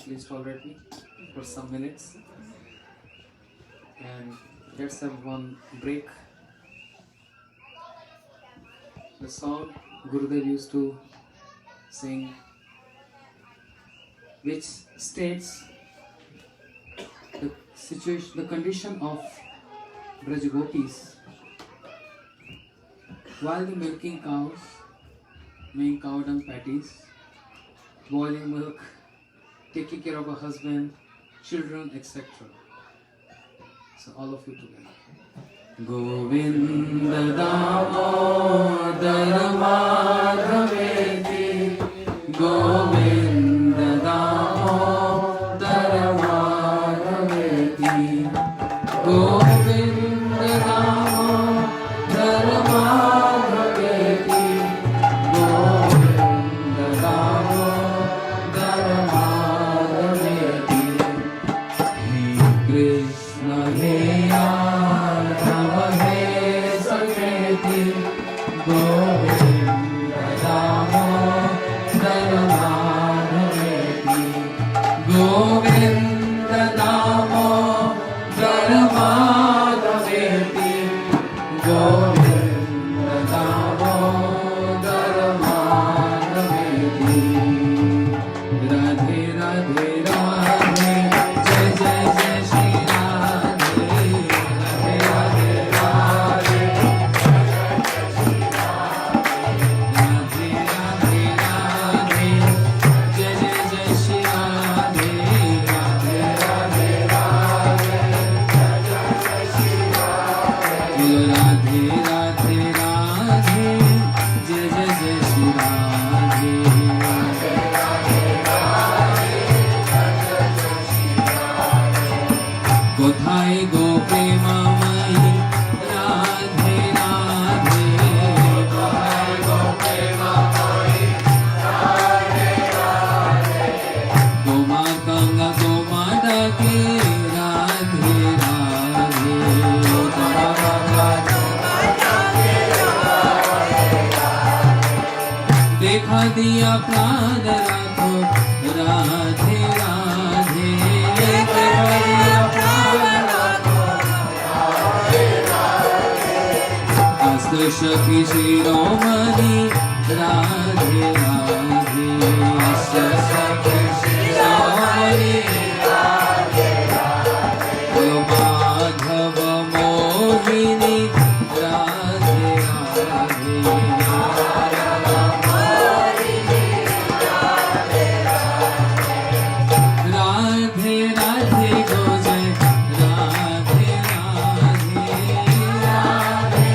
please tolerate me for some minutes and let's have one break. The song Gurudev used to sing, which states the situation, the condition of Braj Gopis while the milking cows, making cow dung patties, boiling milk, taking care of a husband, children, etc. So all of you together. Govinda Damodar Madhaveti, Govinda Damodar Madhaveti, Govinda Damodar Madhaveti, Govinda Damodar Madhaveti, He Krishna He Govinda Damodar Madhaveti, Govinda Damodar Madhaveti, Govinda Damodar Madhaveti. Radhe Radhe Radhe, Jai Jai Jai Shri Radhe, Radhe Radhe কোথায় গো প্রেমাময়ী রাধে রাধে, কোথায় গো প্রেমাময়ী রাধে রাধে, গোমা গঙ্গা গোমা ডাকে রাধে রাধে, গোমা গঙ্গা গোমা ডাকে রাধে রাধে, দেখা দিয়া প্রাণ রাখো রাধে রাধে, দেখা দিয়া Saki Shiromani Radhe Radhe, Saki Shiromani Radhe Radhe, Madhava Mohini Radhe Radhe, Madhava Mohini Radhe Radhe, Radhe Radhe Go Jai Radhe Radhe, Radhe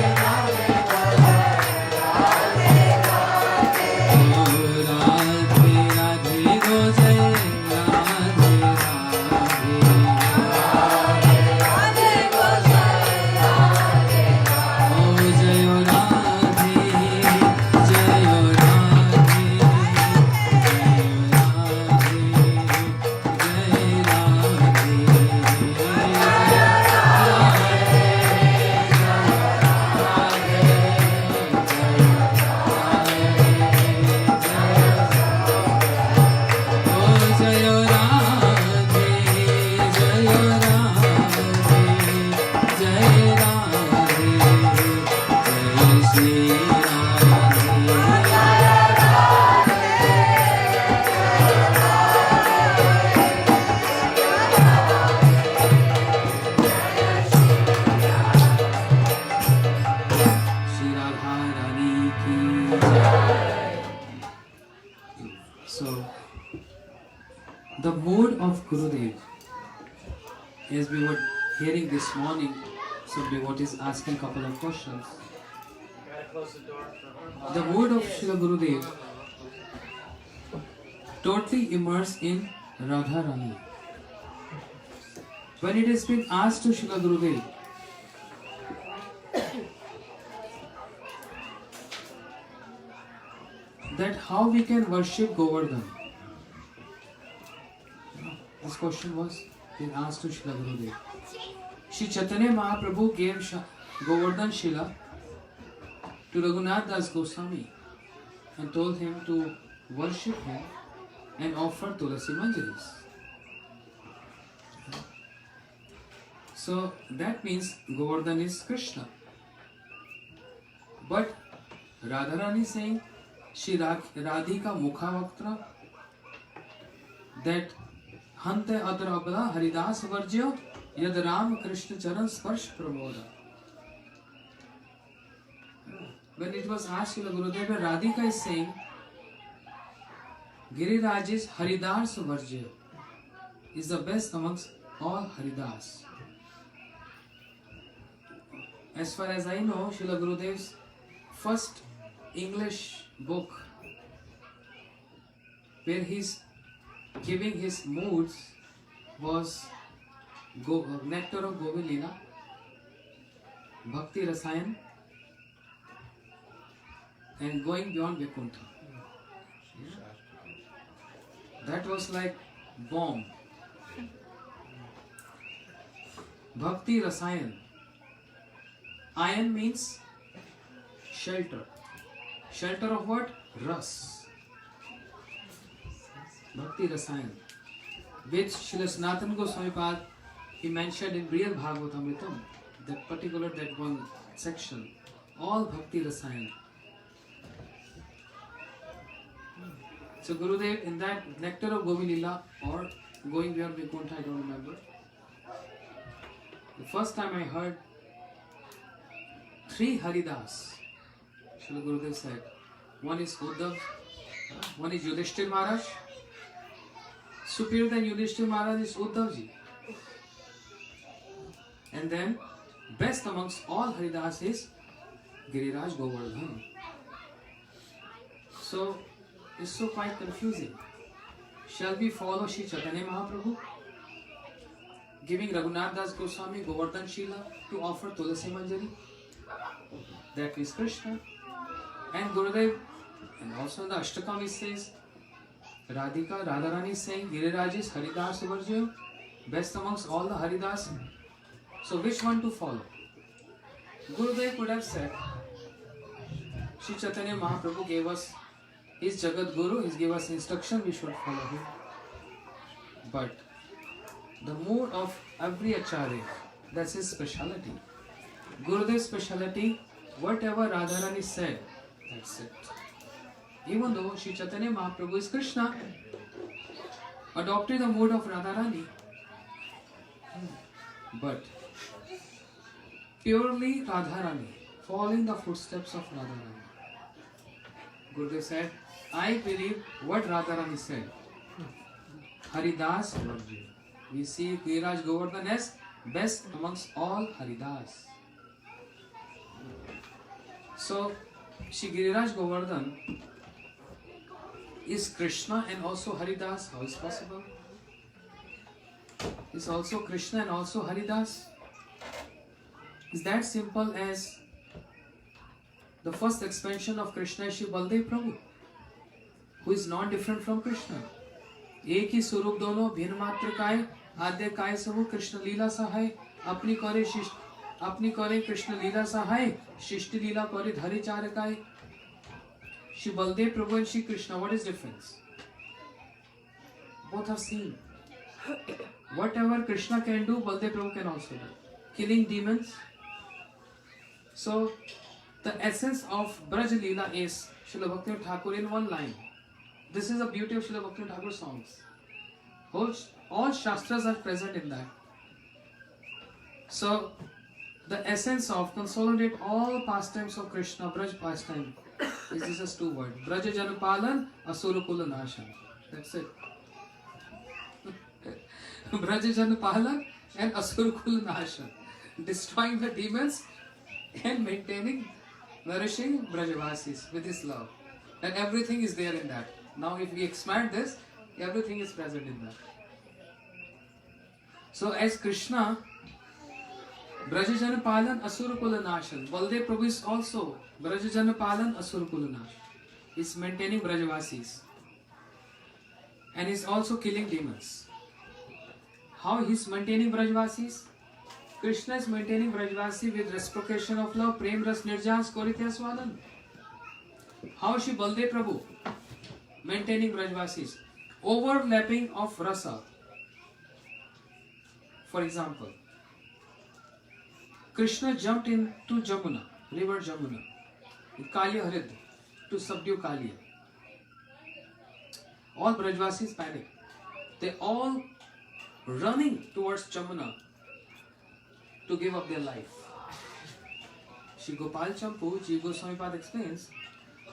So, the mood of Gurudev, as we were hearing this morning, some devotees asking a couple of questions. The mood of Srila Gurudev totally immersed in Radharani. When it has been asked to Srila Gurudev, that how we can worship Govardhan. This question was been asked to Srila Gurudev. Shri Chaitanya Mahaprabhu gave Govardhan Shila to Raghunath Das Goswami and told him to worship him and offer Tulasi Manjaris. So that means Govardhan is Krishna. But Radharani saying Shri Radhika Mukhavaktra, that Hante Adrabala Haridas Varjya Yad Ram Krishna Charan Sparsh Pramoda. When it was asked to Gurudeva, Radhika is saying Giriraj is Haridas Varjya, is the best amongst all Haridas. As far as I know, Srila Gurudev's first English book where he's giving his moods was Nectar of Govilila, Bhakti Rasayan, and Going Beyond Vaikuntha. Yeah. That was like bomb. Bhakti Rasayan. Ayan means shelter. Shelter of what? Ras. Bhakti Rasayan. Which Srila Sanatana Goswami he mentioned in Real Bhagavatamritam, that one section. All Bhakti Rasayan. So Gurudev in that Nectar of Govilila or Going Beyond Vaikuntha, I don't remember. The first time I heard 3 Haridas, Srila Gurudev said, one is Uddhav, one is Yudhishthir Maharaj. Superior than Yudhishthir Maharaj is Uddhavji. And then best amongst all Haridas is Giriraj Govardhan. So it's so quite confusing. Shall we follow Shri Chaitanya Mahaprabhu, giving Raghunath Das Goswami Govardhan Shila to offer Tulasi Manjari? That is Krishna. And Gurudev, and also in the Ashtakam he says, Radhika, Radharani is saying Giriraj is Haridas Varjya, best amongst all the Haridas. So which one to follow? Gurudev could have said, Shri Chaitanya Mahaprabhu gave us his Jagat Guru, he gave us instruction, we should follow him. But the mood of every Acharya, that's his speciality. Gurudev's speciality, whatever Radharani said, that's it. Even though Shri Chaitanya Mahaprabhu is Krishna, adopted the mood of Radharani, but purely Radharani, following the footsteps of Radharani. Gurudev said, I believe what Radharani said. Haridas Varjya. We see Giriraj Govardhan as best amongst all Haridas. So, Shri Giriraj Govardhan is Krishna and also Haridas. How is possible? Is also Krishna and also Haridas? Is that simple as the first expansion of Krishna is Shri Baldev Prabhu, who is not different from Krishna. एक ही स्वरूप दोनों भिन्न मात्र काय आद्य काय सबु कृष्ण लीला सहाय अपनी करे कृष्ण लीला सहाय शिष्ट लीला करे धरे चार काय. Shri Baldev Prabhu and Shri Krishna, what is difference? Both are seen. Whatever Krishna can do, Baldev Prabhu can also do. Killing demons. So the essence of Braj Leela is Srila Bhaktivinoda Thakur in one line. This is the beauty of Srila Bhaktivinoda Thakur songs. All Shastras are present in that. So the essence of consolidate all pastimes of Krishna, Braj pastime, is just 2 words. Braja Janapalan, Asurukula Nashan. That's it. Braja Janapalan and Asurukula Nashan. Destroying the demons and maintaining, nourishing Brajavasis with his love. And everything is there in that. Now if we expand this, everything is present in that. So as Krishna, Brajajana Palan Asurukula Nashan. Baldev Prabhu is also Brajajana Palan Asurukula Nashan. He's maintaining Brajavasis. And he's also killing demons. How he's maintaining Brajavasis? Krishna is maintaining Brajavasi with reciprocation of love, Prem Ras Nirjas Koritya Swadan. How Shri Baldev Prabhu maintaining Brajavasis? Overlapping of rasa. For example, Krishna jumped into Jamuna, river Jamuna, in Kalya Harid, to subdue Kalya. All Brajvasis panic. They all running towards Jamuna to give up their life. Shri Gopal Champu, Ji Goswamipad explains,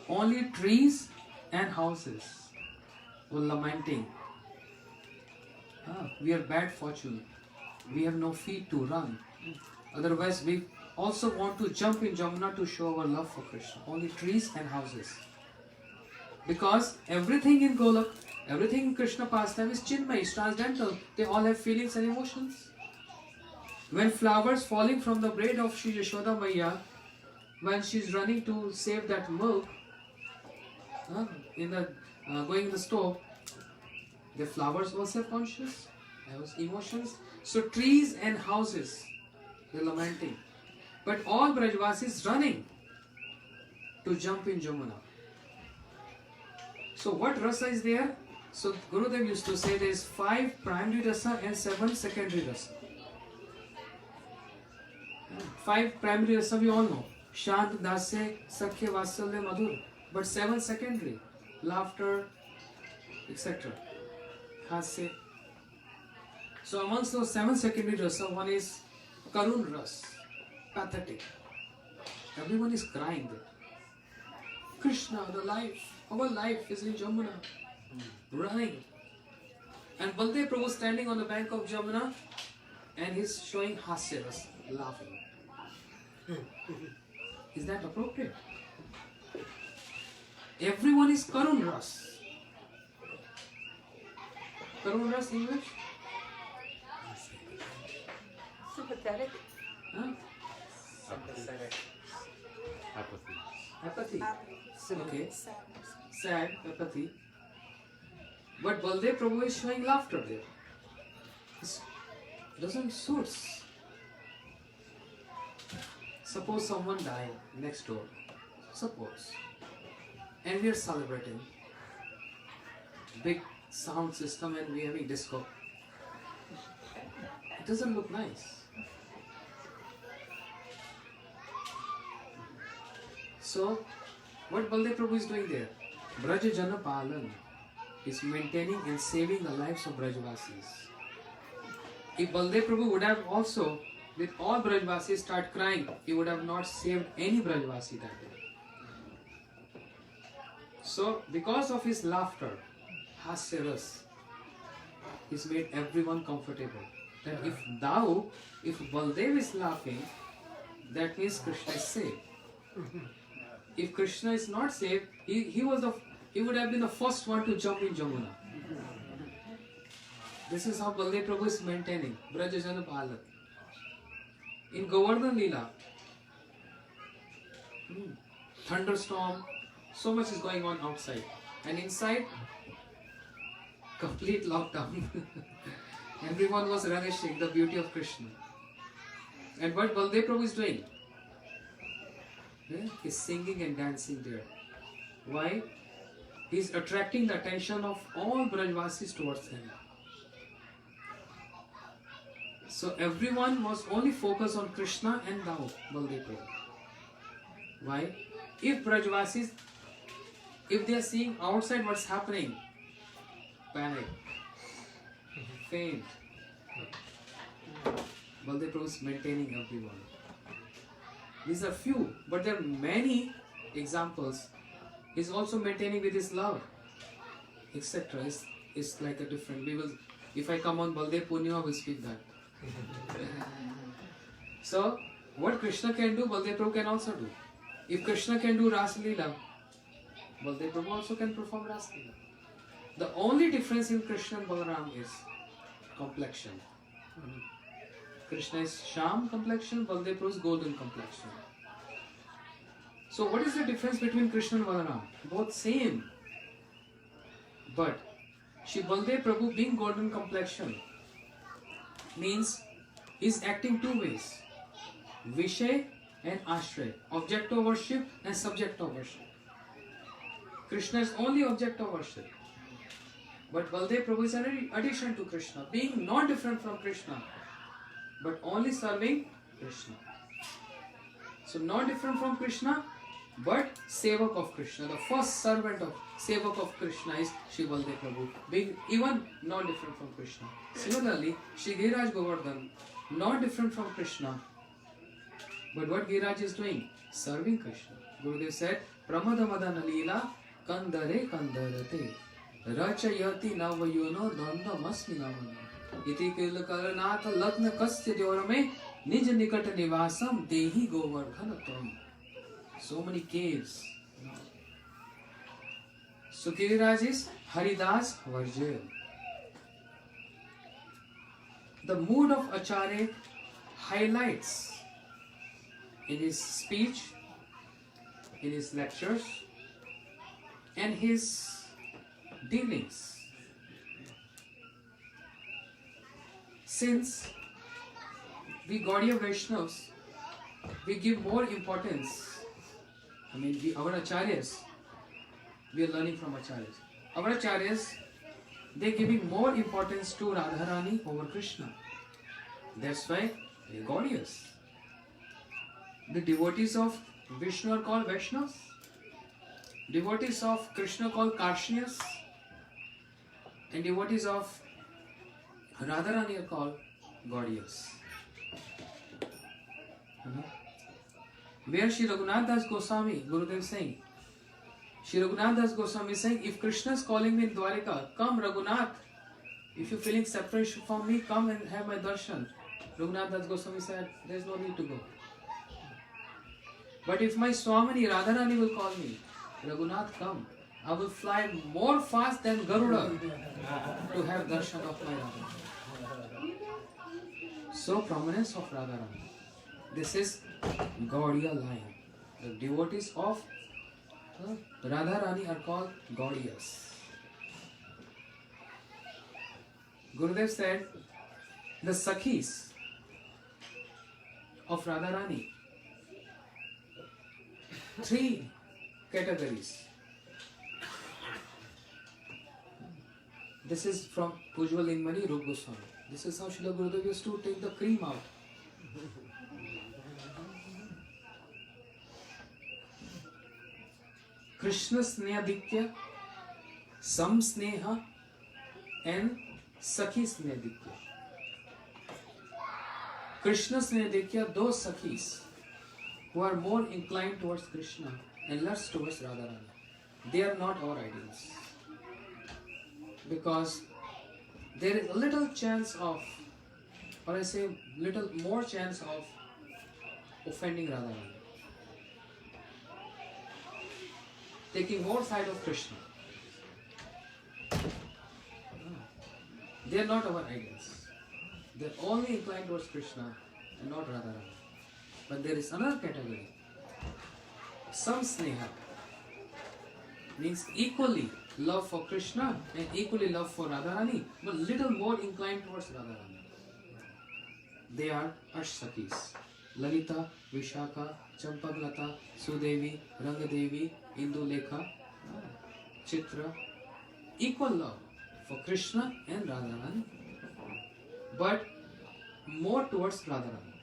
only trees and houses were lamenting. We are bad fortune. We have no feet to run. Otherwise, we also want to jump in Jamuna to show our love for Krishna. Only trees and houses. Because everything in Golak, everything in Krishna pastime is Chinmay, is transcendental. They all have feelings and emotions. When flowers falling from the braid of Shri Yashoda Maiya, when she is running to save that milk, going in the stove, the flowers also have conscious, have emotions. So trees and houses, they're lamenting. But all Brajvasis running to jump in Jamuna. So what rasa is there? So Gurudev used to say there is 5 primary rasa and 7 secondary rasa. 5 primary rasa we all know. Shant, Dasya, Sakhya, Vatsalya, Madhur. But 7 secondary. Laughter, etc. Hasya. So amongst those 7 secondary rasa, one is Karun Ras. Pathetic. Everyone is crying there. Krishna, the life, our life is in Jamuna. Running. And Baldev Prabhu standing on the bank of Jamuna and he's showing Hasya Ras, laughing. Is that appropriate? Everyone is Karun Ras. Karun Ras English? Sympathetic. Huh? Sympathetic. Apathy. Apathy. Okay. Sadness. Sad, apathy. But Baldev Prabhu is showing laughter there. It doesn't suit. Suppose someone died next door. Suppose. And we are celebrating. Big sound system and we are having disco. It doesn't look nice. So, what Baldev Prabhu is doing there? Braja Jana Palan is maintaining and saving the lives of Brajvasis. If Baldev Prabhu would have also, with all Brajvasis start crying, he would have not saved any Brajvasi that day. So, because of his laughter, Hasya Ras, he's made everyone comfortable. That if Baldev is laughing, that means Krishna is saved. If Krishna is not saved, he would have been the first one to jump in Jamuna. This is how Baldev Prabhu is maintaining Brajajana Palak. In Govardhan Leela, thunderstorm, so much is going on outside, and inside, complete lockdown. Everyone was relishing the beauty of Krishna. And what Baldev Prabhu is doing? He's singing and dancing there. Why? He's attracting the attention of all Brajvasis towards him. So everyone was only focused on Krishna and now Baldev Prabhu. Why? If Brajvasis, if they are seeing outside what's happening, panic, faint. Baldev Prabhu is maintaining everyone. These are few, but there are many examples. He's also maintaining with his love, etc. It's like a different. If I come on Baldev Punya, we'll speak that. So, what Krishna can do, Baldev Prabhu can also do. If Krishna can do Ras Leela, Baldev Prabhu also can perform Ras Leela. The only difference in Krishna and Balaram is complexion. Krishna is Sham complexion, Baldev Prabhu is golden complexion. So what is the difference between Krishna and Balaram? Both same. But Shri Baldev Prabhu being golden complexion means is acting two ways. Vishay and Ashray. Object of worship and subject of worship. Krishna is only object of worship. But Baldev Prabhu is an addition to Krishna, being not different from Krishna, but only serving Krishna. So not different from Krishna, but Sevak of Krishna. The first servant of Sevak of Krishna is Shri Baldev Prabhu, being even not different from Krishna. Similarly, Shri Giriraj Govardhan, not different from Krishna, but what Giriraj is doing? Serving Krishna. Gurudev said, Pramada Madana Leela Kandare Kandarate Rachayati Navayono Danda Masmi Navana Iti Kilakaranatha Lagna Kastya Diorame Nij Nikata Nivasam Dehi Govardhanatam. So many caves. So Giriraj is Haridas Varjaya. The mood of Acharya highlights in his speech, in his lectures, and his dealings. Since we Gaudiya Vaishnavas, we give more importance. Our Acharyas, we are learning from Acharyas. Our Acharyas, they are giving more importance to Radharani over Krishna. That's why they are Gaudiyas. The devotees of Vishnu are called Vaishnavas. Devotees of Krishna are called Karshnias. And devotees of Radharani are called Gaudiyas. Where Shri Raghunath Das Goswami, Gurudev is saying, Shri Raghunath Das Goswami is saying, if Krishna is calling me in Dwarika, come Raghunath. If you're feeling separation from me, come and have my darshan. Raghunath Das Goswami said, there is no need to go. But if my Swamini Radharani will call me, Raghunath, come. I will fly more fast than Garuda to have darshan of my Radharani. So prominence of Radharani. This is Gaudiya line. The devotees of Radharani are called Gaudiyas. Gurudev said, the Sakhis of Radharani, 3 categories. This is from Pujwal Inmani Rup Goswami. This is how Srila Gurudev used to take the cream out. Krishna Snehadikya, Sam Sneha, and Sakhi Snehadikya. Krishna Snehadikya, those Sakhis who are more inclined towards Krishna and less towards Radharani. They are not our ideals. Because there is a little chance of, or I say little more chance of offending Radharani. Taking more side of Krishna. They are not our ideals. They are only inclined towards Krishna and not Radharani. But there is another category. Some sneha means equally love for Krishna and equally love for Radharani, but little more inclined towards Radharani. They are Ashsakis. Lalita, Vishaka, Champaglata, Sudevi, Rangadevi, Indulekha, Chitra. Equal love for Krishna and Radharani, but more towards Radharani.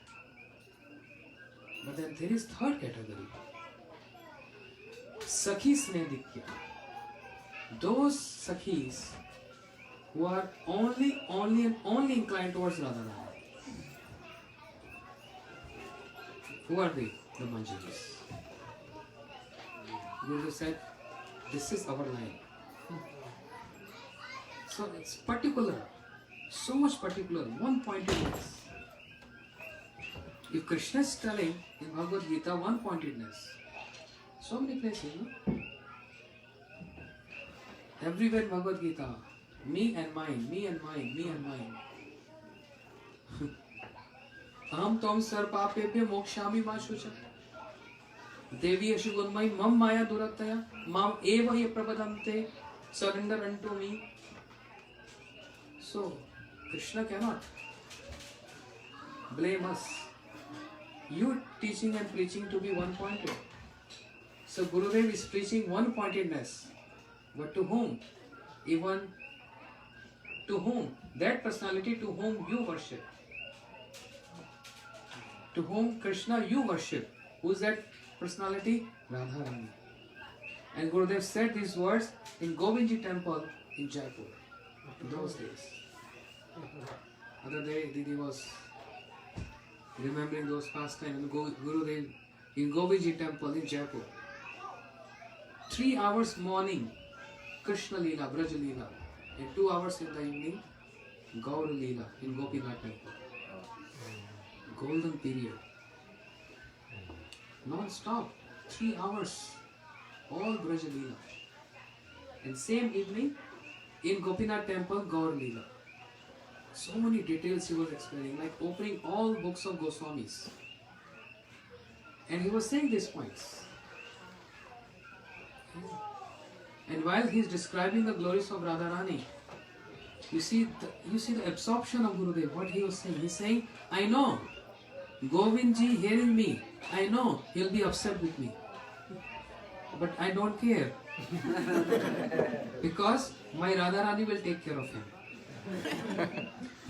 But then there is third category. Sakhi Snehadikya. Those Sakhis who are only inclined towards Radharani. Who are they? The Manjaris. Guru said, this is our line. So it's particular, so much particular, one pointedness. If Krishna is telling in Bhagavad Gita one pointedness, so many places, no? Everywhere in Bhagavad Gita, me and mine, me and mine, me and mine. Aham tom sarpapebhya mokshami vashucha. Devi ashugunmai mam maya durataya mam eva ye prabadante. Surrender unto me. So, Krishna cannot blame us. You teaching and preaching to be one-pointed. So Gurudev is preaching one-pointedness. But to whom? Even to whom? That personality to whom you worship. To whom Krishna you worship. Who's that personality? Radharani. And Gurudev said these words in Govindji temple in Jaipur in those days. Other day Didi was remembering those pastimes and Gurudev in Govindji temple in Jaipur. 3 hours morning Krishna Leela, Braj Leela, and 2 hours in the evening Gaur Leela in Gopinath temple. Golden period. Non-stop, 3 hours, all Braj Leela. And same evening in Gopinath temple, Gaur Leela. So many details he was explaining, like opening all books of Goswamis. And he was saying these points. And while he is describing the glories of Radharani, you see the absorption of Gurudev, what he was saying. He's saying, I know, Govindji hearing me, I know he'll be upset with me. But I don't care. Because my Radharani will take care of him.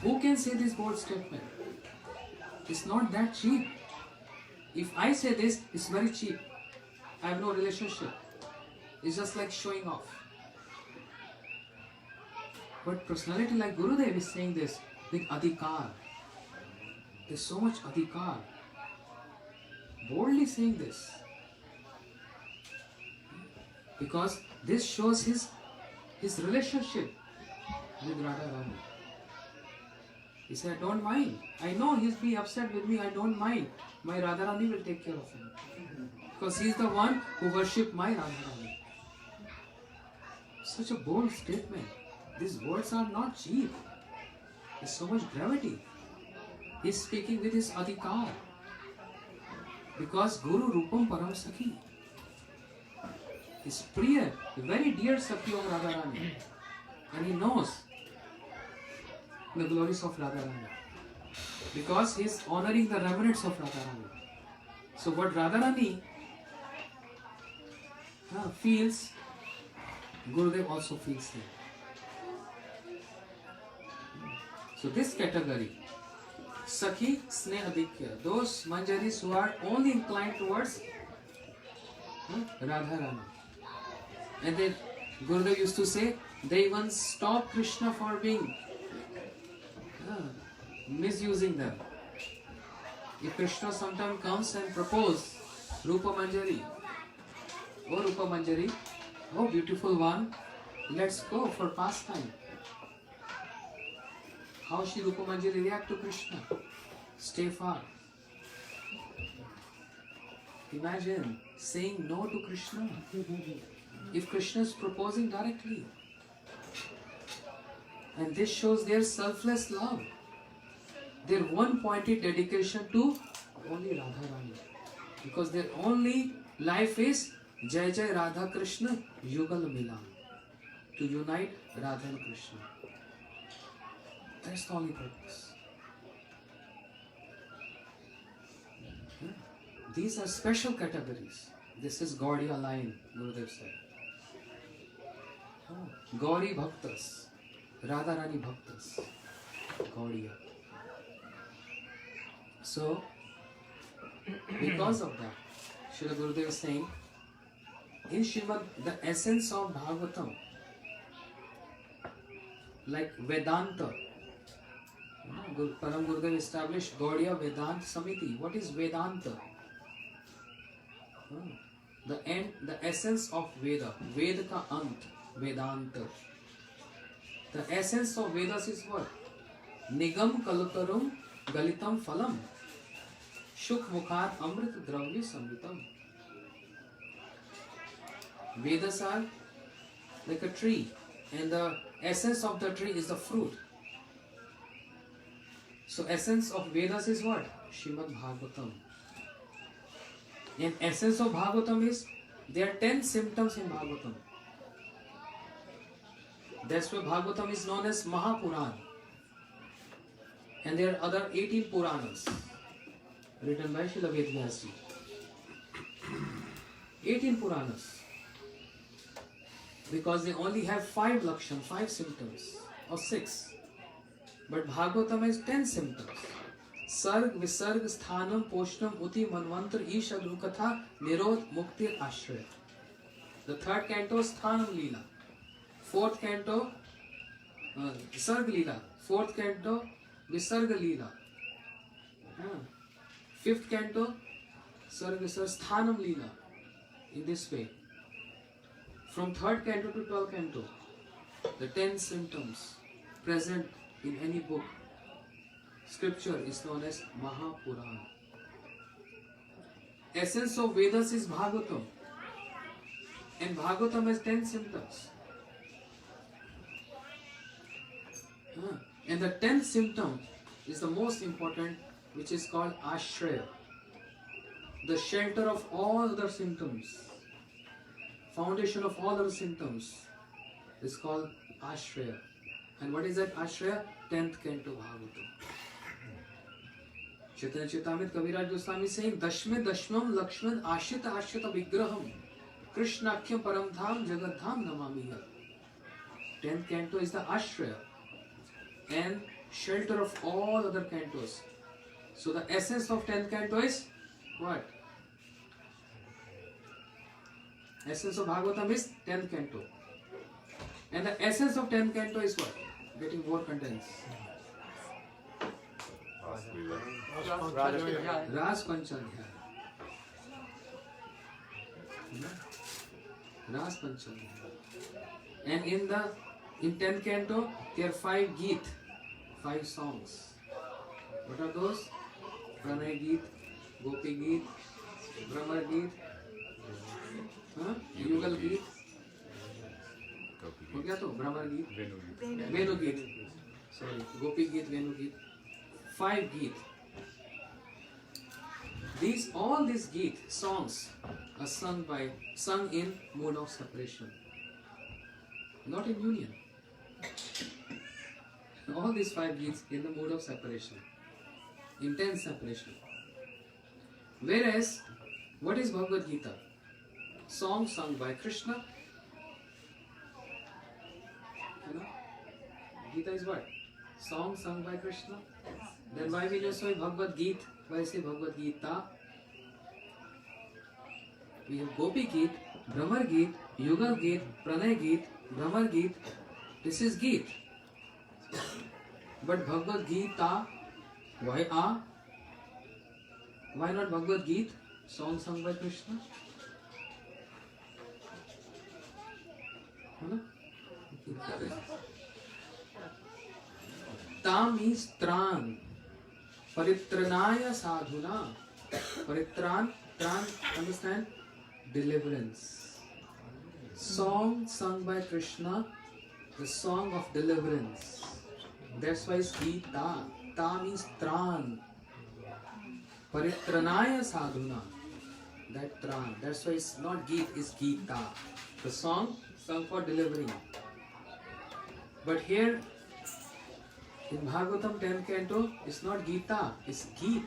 Who can say this bold statement? It's not that cheap. If I say this, it's very cheap. I have no relationship. It's just like showing off. But personality like Gurudev is saying this with adhikar. There's so much adhikar. Boldly saying this. Because this shows his relationship with Radharani. He said, I don't mind. I know he'll be upset with me. I don't mind. My Radharani will take care of him. Because he's the one who worshipped my Radharani. Such a bold statement. These words are not cheap. There's so much gravity. He's speaking with his adhikar. Because Guru Rupam Param Sakhi. His priya, very dear Sakhi of Radharani. And he knows the glories of Radharani. Because he is honoring the reverence of Radharani. So what Radharani feels, Gurudev also feels there. So this category, Sakhi Sneha Dikya, those Manjaris who are only inclined towards Radharani. And then Gurudev used to say, they even stop Krishna for being misusing them. If Krishna sometimes comes and propose Rupa Manjari, oh Rupa Manjari, oh beautiful one, let's go for pastime. How should Rupa Manjari react to Krishna? Stay far. Imagine saying no to Krishna. If Krishna is proposing directly. And this shows their selfless love. Their one-pointed dedication to only Radharani. Because their only life is Jai Jai Radha Krishna Yugal Milan. To unite Radha and Krishna. That's the only purpose. These are special categories. This is Gaudiya line, Gurudev said. Gauri Bhaktas, Radharani Bhaktas, Gaudiya. So, because of that, Srila Gurudev is saying, in Srimad, the essence of Bhagavatam, like Vedanta, Param Gurudev established Gaudiya Vedanta Samiti. What is Vedanta? The end, the essence of Veda. Veda ka ant, Vedanta. The essence of Vedas is what? Nigam Kalutarum Galitam Phalam Shuk Mukhar Amrit Dravya Samritam. Vedas are like a tree, and the essence of the tree is the fruit. So essence of Vedas is what? Srimad Bhagavatam. And essence of Bhagavatam is, there are 10 symptoms in Bhagavatam. That's why Bhagavatam is known as Mahapuran. And there are other 18 Puranas written by Srila Vedvyas ji. 18 Puranas. Because they only have 5 lakshan, 5 symptoms, or 6. But Bhagavatam has 10 symptoms. सर्ग विसर्ग स्थानम पोषणम उति मनवंत्र ईश कथा निरोध मुक्ति आश्रय. The third canto Sthanam Leela. Fourth canto Visarga Leela. Fourth canto Visarga Leela. Fifth canto Sarga Visarga Sthanam Leela. In this way. From third canto to 12th canto, the 10 symptoms present in any book, scripture is known as Mahapurana. Essence of Vedas is Bhagavatam. And Bhagavatam has 10 symptoms. And the 10th symptom is the most important, which is called Ashraya. The shelter of all other symptoms. Foundation of all other symptoms is called Ashraya. And what is that Ashraya? 10th canto Bhagavatam. Chaitanya Charitamrita Kaviraj Goswami saying, Dashme Dashmam Lakshman Ashita Ashita Vigraham Krishnakhyam Paramdham Jagadham Namamiya. 10th canto is the Ashraya and shelter of all other cantos. So the essence of 10th canto is what? Essence of Bhagavatam is 10th canto. And the essence of 10th canto is what? Getting more contents. Ras Panchadhyaya. Ras Panchadhyaya. And in 10th canto, there are 5 Geet, 5 songs. What are those? Pranay Geet, Gopi Geet, Brahma Geet, Yugal Geet. हो गया तो Brahma Geet, Venu Geet. Sorry, Gopi Geet, Venu Geet. 5 Geet. All these Geet songs are sung in mode of separation, not in union. All these 5 Geets in the mode of separation, intense separation. Whereas, what is Bhagavad Gita? Song sung by Krishna. You know? Gita is what? Song sung by Krishna. Then why we just say Bhagavad Gita? Why say Bhagavad Gita? We have Gopi Geet, Brahmar Geet, Yugal Geet, Pranay Geet, Brahmar Geet. This is Geet. But Bhagavad Gita, why A? Why not Bhagavad Gita? Song sung by Krishna. Ta means Tran. Paritranaya sadhuna. Paritran, understand? Deliverance. Song sung by Krishna, the song of deliverance. That's why it's Gita. Ta means Tran. Paritranaya sadhuna. That Tran. That's why it's not Gita, it's Gita. The song sung for delivering. But here in Bhagavatam 10th canto, it's not Gita, it's Geet,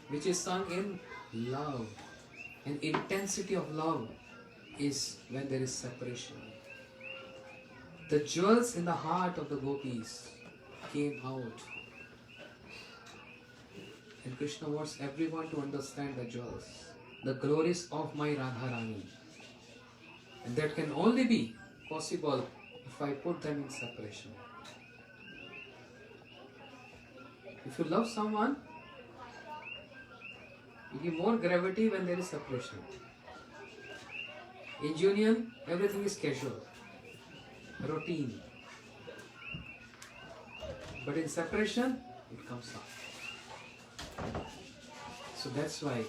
which is sung in love. And intensity of love is when there is separation. The jewels in the heart of the gopis came out. And Krishna wants everyone to understand the jewels, the glories of my Radharani. And that can only be possible if I put them in separation. If you love someone, you give more gravity when there is separation. In union, everything is casual, routine. But in separation, it comes up. So that's why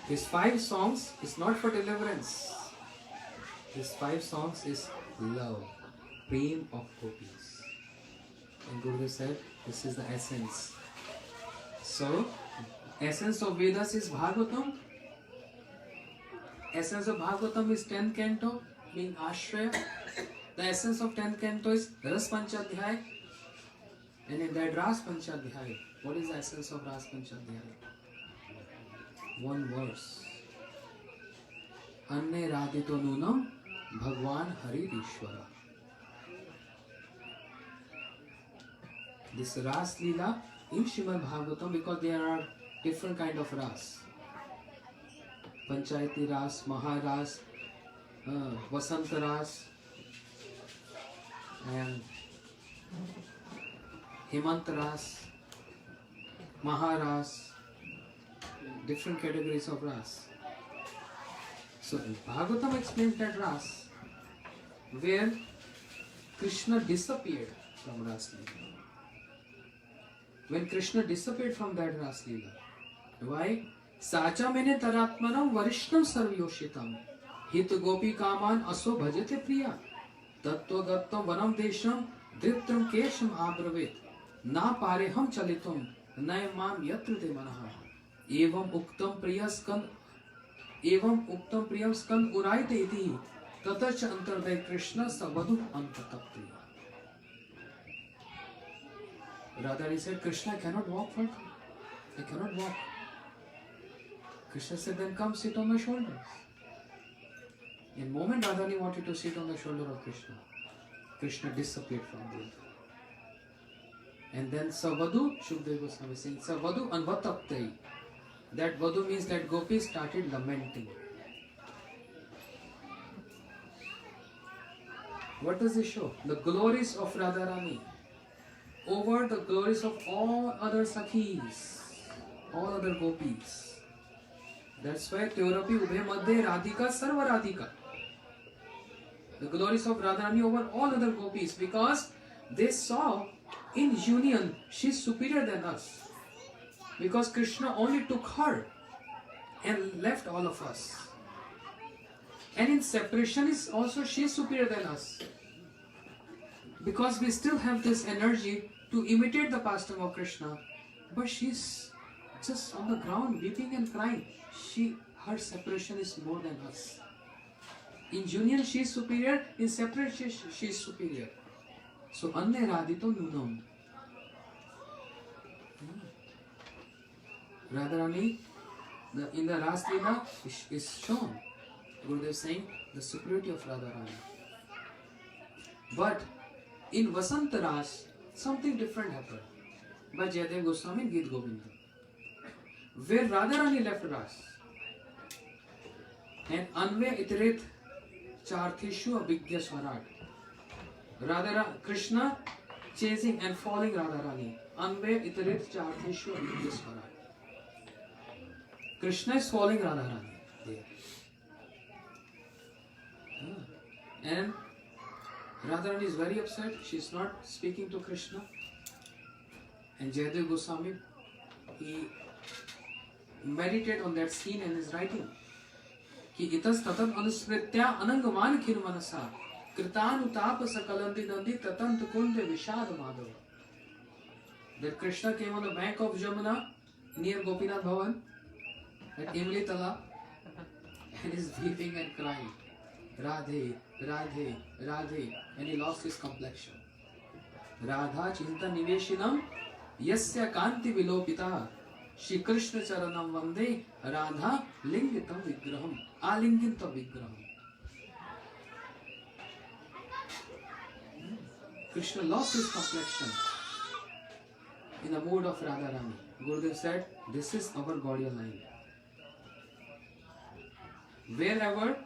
these 5 songs is not for deliverance. These 5 songs is love, prem of gopis. And Gurudev said, this is the essence. So, essence of Vedas is Bhagavatam. Essence of Bhagavatam is 10th canto, being Ashraya. The essence of 10th canto is Ras Panchadhyaya. And in that Ras Panchadhyaya, what is the essence of Ras Panchadhyaya? 1 verse. Anne Radhito Nunam Bhagwan Hari Ishvara. this Ras Leela in Srimad Bhagavatam, because there are different kind of Ras. Panchayati Ras, Maharaj, Vasant Ras, and Hemant Ras, Maharaj, different categories of Ras. So Bhagavatam explains that Ras where Krishna disappeared from Ras Leela. When Krishna disappeared from that Ras Leela, why? Sacha mene taratmanam varishnam sarvyoshitam hit gopi kaman aso bhajate priya tattva gattam vanam desham dritram kesham abravet na pareham chalitum nayamam yatra te manaha evam uktam priyam skand uraite iti tatacha antarday Krishna savadu antatapti. Radharani said, Krishna cannot walk further. I cannot walk. Krishna said, then come sit on my shoulders. In the moment Radharani wanted to sit on the shoulder of Krishna, Krishna disappeared from there. And then Savadu, Shukdev Goswami saying, Savadu anvataptai. That Vadu means that Gopi started lamenting. What does this show? The glories of Radharani over the glories of all other Sakhis, all other Gopis. That's why Teurapi Ubhe Madhye Radhika Sarva Radhika. The glories of Radharani over all other Gopis, because they saw in union she is superior than us. Because Krishna only took her and left all of us. And in separation is also she is superior than us. Because we still have this energy to imitate the pastime of Krishna, but she's just on the ground weeping and crying. Her separation is more than us. In union she is superior, in separation she is superior. So Anye Radhito Nunam. Radharani, in the Ras Leela is shown. Gurudev saying the superiority of Radharani. But in Vasant Ras, something different happened by Jayadev Goswami in Gita Govinda, where Radharani left Ras and Anve Itirit Charthishu Abhigya Swarat. Krishna chasing and following Radharani. Anve Itirit Charthishu Abhigya Swarat. Krishna is following Radharani there. And Radharani is very upset. She is not speaking to Krishna. And Jayadev Goswami, he meditated on that scene and is writing कि इतस ततन अनुस्मृत्या अनंगमान खिन मनसा कृतानुताप सकलंदी नंदी ततंत कुंद विषाद Madhav. That Krishna came on the bank of Jamuna near Gopinath Bhavan at Imli Tala and is weeping and crying, Radhe, Radhe, Radhe, and he lost his complexion. Radha Chinta Niveshinam Yasya Kanti Vilopita Shri Krishna Charanam Vande Radha Lingitam Vigraham Alingintam Vigraham. Krishna lost his complexion in the mood of Radharani. Gurudev said, this is our Gaudiya line. Wherever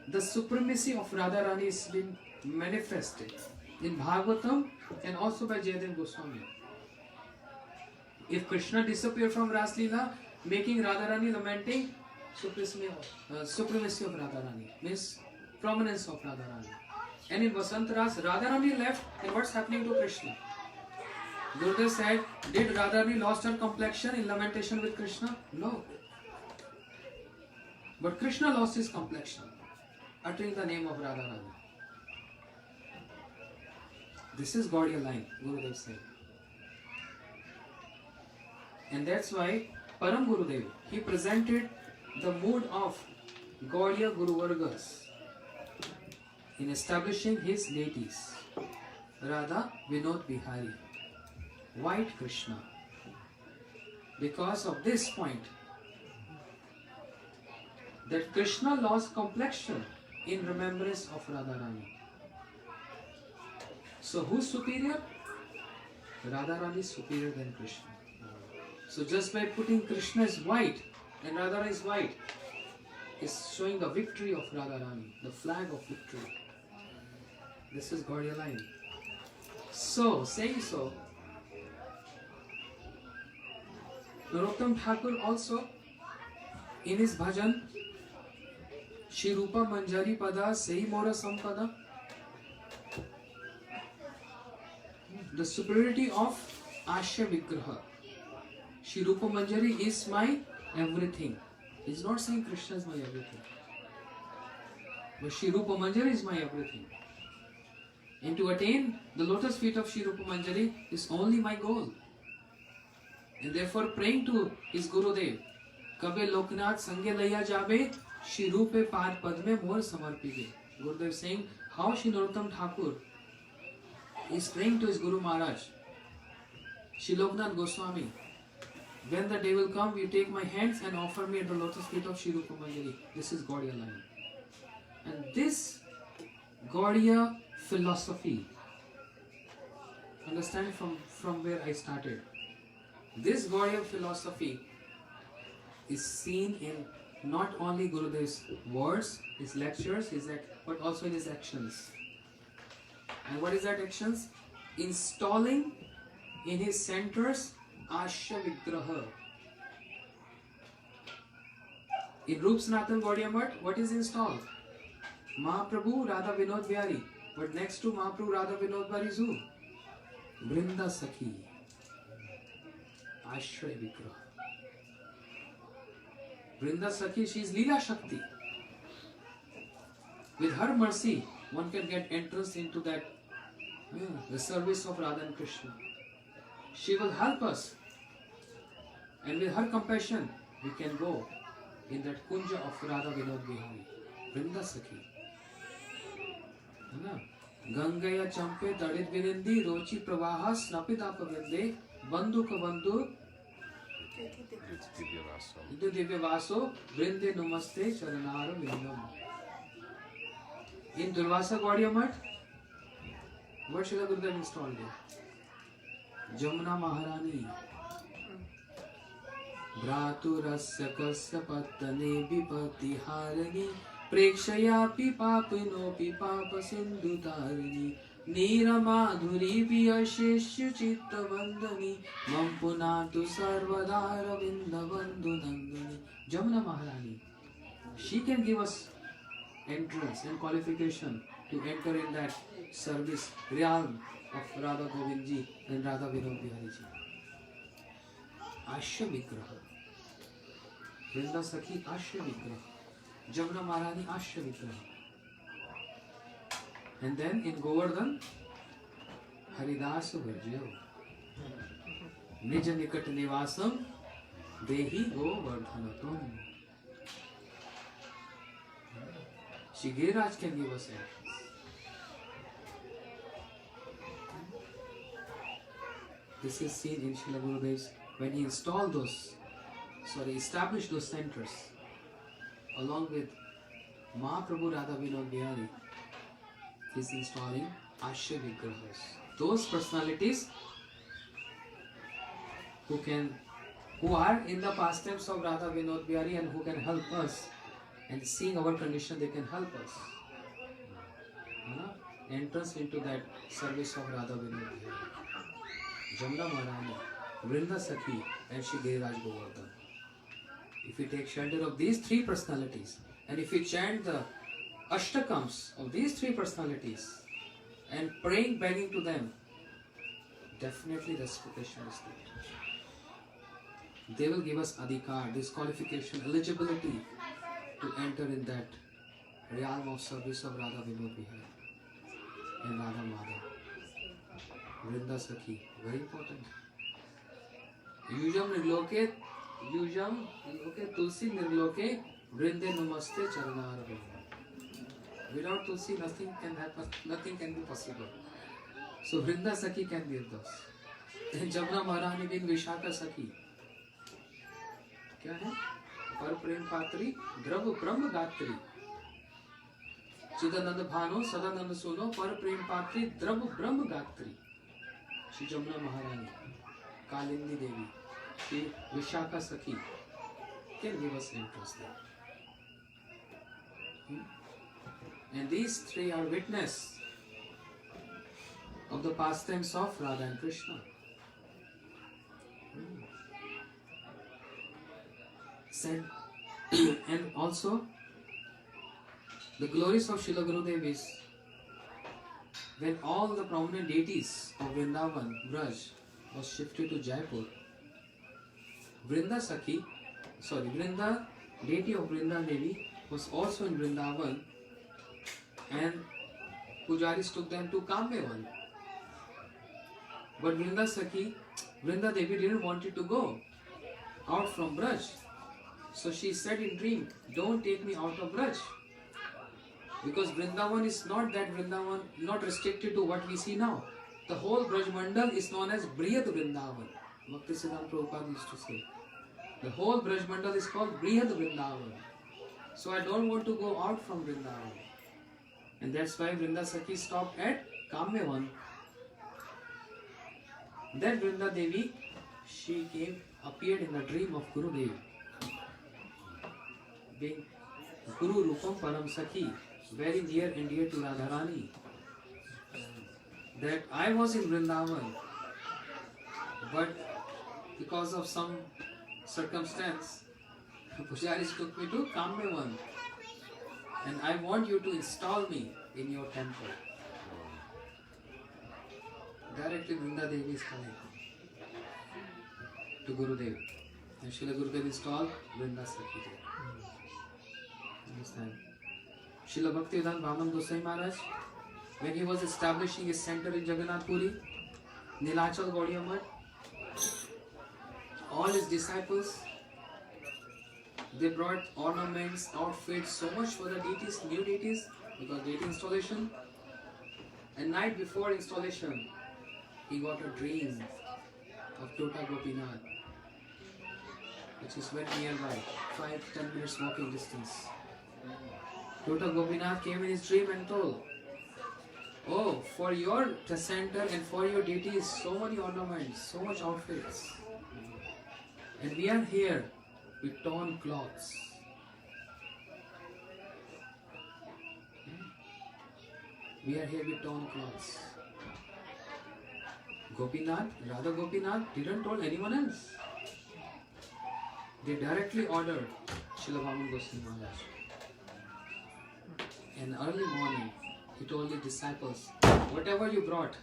the supremacy of Radharani is being manifested in Bhagavatam and also by Jayadev Goswami. If Krishna disappeared from Ras Leela, making Radharani lamenting, supremacy of Radharani means prominence of Radharani. And in Vasant Ras, Radharani left, and what's happening to Krishna? Gurudev said, did Radharani lost her complexion in lamentation with Krishna? No. But Krishna lost his complexion, uttering the name of Radharani. This is Gaudiya line, Gurudev said. And that's why Param Gurudev, he presented the mood of Gaudiya Guru Vargas in establishing his deities. Radha Vinod Bihari, white Krishna. Because of this point, that Krishna lost complexion in remembrance of Radharani. So who's superior? Radharani is superior than Krishna. So just by putting Krishna is white and Radharani is white, is showing the victory of Radharani, the flag of victory. This is Gaudiya line. So, saying so, Narottam Thakur also, in his bhajan, Shri Rupa Manjari Pada Sehi Mora Sampada, the superiority of Ashya Vigraha. Shri Rupa Manjari is my everything. He is not saying Krishna is my everything. But Shri Rupa Manjari is my everything. And to attain the lotus feet of Shri Rupa Manjari is only my goal. And therefore praying to his Gurudev, Kabe Loknath Sange Laya Jabe, Shri Rupe Par Padme Mor Samarpige. Gurudev saying how Shri Narottam Thakur is praying to his Guru Maharaj, Shri Loknath Goswami. When the day will come, you take my hands and offer me at the lotus feet of Shri Rupa Manjari. This is Gaudiya line. And this Gaudiya philosophy, understand from where I started. This Gaudiya philosophy is seen in not only Gurudev's words, his lectures, but also in his actions. And what is that actions? Installing in his centers Ashya Vigraha. In Rup Sanatan Gaudiya Math, what is installed? Mahaprabhu Radha Vinod Bihari. But next to Mahaprabhu Radha Vinod Bihari is who? Vrinda Sakhi. Ashya Vigraha. Vrinda Sakhi, she is Leela Shakti. With her mercy, one can get entrance into that, the service of Radha and Krishna. She will help us. And with her compassion, we can go in that kunja of Radha Vinod Bihari. Vrinda Sakhi. Gangaya Champe Tadit Vinindi Rochi Pravaha Snapitapa Vinde Bandhu Ka Bandhu Idhu Divya Vaso Vrinde Namaste Charanara Vindam. In Durvasa Gaudiya Math, what Srila Gurudev installed there? Jamuna Maharani Bhraturasya Kasya Patane Vipati Harani Prekshayapi Papinopi Papa Sindhu Tarini Neera Madhuri Vyasheshya Chitta Vandani Mampunatu Sarvadara Vindavandhu Nandani. Jamuna Maharani, she can give us entrance and qualification to enter in that service realm of Radha Govindji and Radha Vinod Bihari ji. Ashya Vigraha. Vrinda Sakhi Ashya Vigraha. Jamuna Maharani Ashya Vigraha. And then in Govardhan, Haridasu Varjayo. Nija Nikat Nivasam Dehi Govardhanatam. Shri Giriraj can give us entrance. This is seen in Srila Gurudev's when he established those centers along with Mahaprabhu Radha Vinod Bihari. He is installing Ashya Vigrahas. Those personalities who are in the pastimes of Radha Vinod Bihari and who can help us. And seeing our condition, they can help us. Entrance into that service of Radha Vinod Bihari. Jamuna Maharani, Vrinda Sakhi, and Shri Giriraj Govardhan. If we take shelter of these three personalities, and if we chant the Ashtakams of these three personalities, and praying, begging to them, definitely the supplication is there. They will give us adhikar, disqualification, eligibility to enter in that realm of service of Radha Vinod Bihari and Radha Madhav. Vrinda Sakhi, very important. Yujam Nirloke Tulsi Nirloke Vrinde Namaste Charanara. Without Tulsi, nothing can happen, nothing can be possible. So Vrinda Sakhi can give those. And Jamuna Maharani being Vishaka Sakhi. क्या है? पर प्रेम पात्री द्रव ब्रह्म गात्री चिदानंद भानो सदानंद सोनो पर प्रेम पात्री द्रव ब्रह्म Gayatri Shri Jamuna Maharani, Kalindi Devi, Shri Vishaka Sakhi can give us interest there. And these three are witness of the pastimes of Radha and Krishna. Said, and also the glories of Srila Gurudev is when all the prominent deities of Vrindavan, Braj, was shifted to Jaipur. Vrinda deity of Vrinda Devi was also in Vrindavan, and Pujaris took them to Kambevan. But Vrinda Devi didn't want it to go out from Braj. So she said in dream, don't take me out of Braj. Because Vrindavan is not that Vrindavan, not restricted to what we see now. The whole Braj Mandal is known as Brihad Vrindavan. Bhakti Siddhanti Prabhupada used to say. The whole Braj Mandal is called Brihad Vrindavan. So I don't want to go out from Vrindavan. And that's why Vrinda Sakhi stopped at Kambevan. Then Vrinda Devi, she appeared in the dream of Gurudev, being Guru Rupam Param Sakhi, very near and dear to Radharani. That I was in Vrindavan, but because of some circumstance, Pujaris took me to Kambevan, and I want you to install me in your temple. Directly Vrinda Devi is coming to Gurudev, and Srila Gurudev installed Vrinda Sakhi there. Understand? Srila Bhaktivedanta Bhaman Gosai Maharaj, when he was establishing his center in Jagannath Puri, Nilachal Gaudiya Math, all his disciples, they brought ornaments, outfits, so much for the deities, new deities, because deity installation. And night before installation, he got a dream of Tota Gopinath, which is very nearby, 5-10 minutes walking distance. Tota Gopinath came in his dream and told, oh, for your center and for your deities, so many ornaments, so much outfits. And we are here with torn cloths. We are here with torn cloths. Gopinath, Radha Gopinath didn't tell anyone else. They directly ordered Srila Bhaman Goswami Maharaj. And early morning, he told the disciples, whatever you brought,